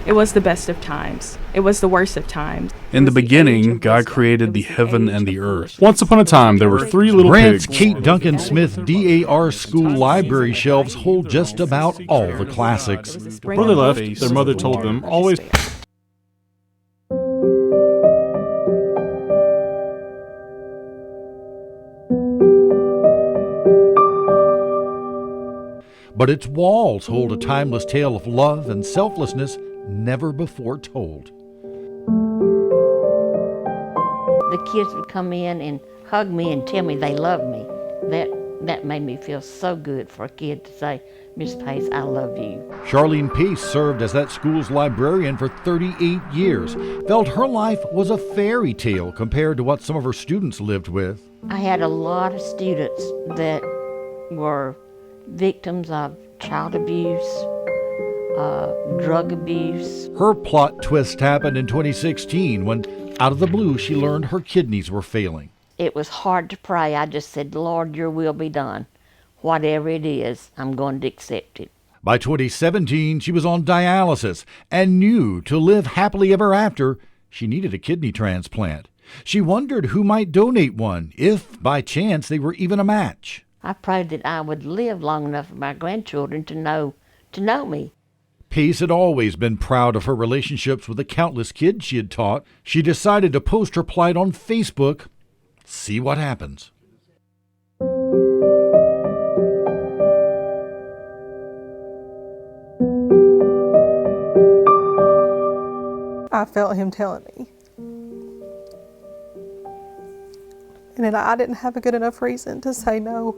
It was the best of times. It was the worst of times. In the beginning, God created the heaven and the earth. Once upon a time, there were 3 little Grant's pigs. Kate Duncan Smith DAR school library shelves hold just about all the classics. Before they left, their mother told them, always But its walls hold a timeless tale of love and selflessness never before told. The kids would come in and hug me and tell me they loved me. That made me feel so good for a kid to say, "Miss Pace, I love you." Charlene Pace served as that school's librarian for 38 years, felt her life was a fairy tale compared to what some of her students lived with. I had a lot of students that were victims of child abuse, drug abuse. Her plot twist happened in 2016 when, out of the blue, she learned her kidneys were failing. It was hard to pray. I just said, "Lord, your will be done. Whatever it is, I'm going to accept it." By 2017, she was on dialysis and knew to live happily ever after, she needed a kidney transplant. She wondered who might donate one, if by chance they were even a match. I prayed that I would live long enough for my grandchildren to know me. Pace had always been proud of her relationships with the countless kids she had taught. She decided to post her plight on Facebook. See what happens. I felt him telling me. And then I didn't have a good enough reason to say no.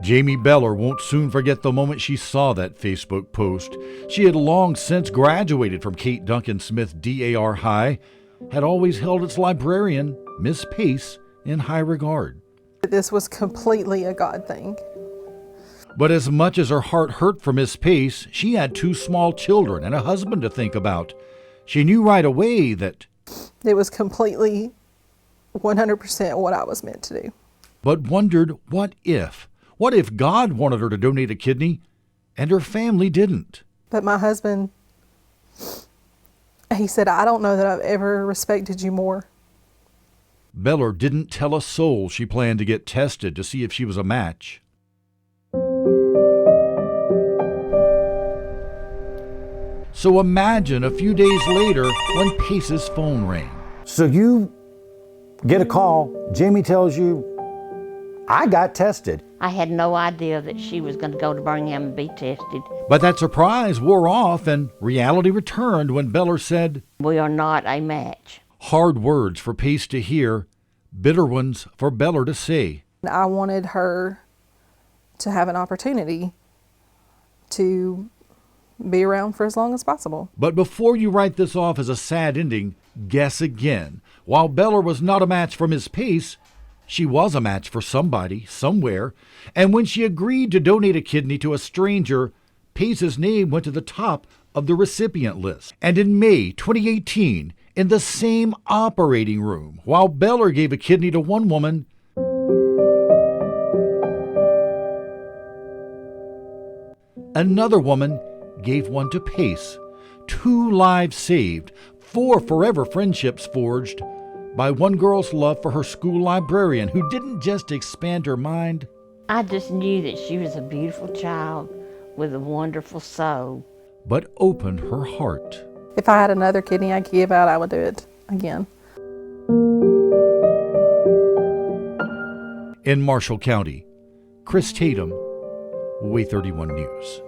Jamie Beller won't soon forget the moment she saw that Facebook post. She had long since graduated from Kate Duncan Smith DAR High, had always held its librarian, Miss Pace, in high regard. This was completely a God thing. But as much as her heart hurt for Miss Pace, she had 2 small children and a husband to think about. She knew right away that It was completely 100% what I was meant to do. but wondered what if? What if God wanted her to donate a kidney and her family didn't? But my husband, he said, "I don't know that I've ever respected you more." Beller didn't tell a soul she planned to get tested to see if she was a match. So imagine a few days later when Pace's phone rang. So you get a call, Jamie tells you, "I got tested." I had no idea that she was going to go to Birmingham and be tested. But that surprise wore off and reality returned when Beller said, "We are not a match." hard words for Pace to hear, bitter ones for Beller to say. I wanted her to have an opportunity to be around for as long as possible. But before you write this off as a sad ending, guess again. While Beller was not a match for Miss Pace, she was a match for somebody, somewhere. And when she agreed to donate a kidney to a stranger, Pace's name went to the top of the recipient list. And in May 2018, in the same operating room, while Beller gave a kidney to one woman, another woman gave one to Pace. 2 lives saved, 4 forever friendships forged by one girl's love for her school librarian who didn't just expand her mind. I just knew that she was a beautiful child with a wonderful soul. But opened her heart. If I had another kidney I could give out, I would do it again. In Marshall County, Chris Tatum, Way 31 News.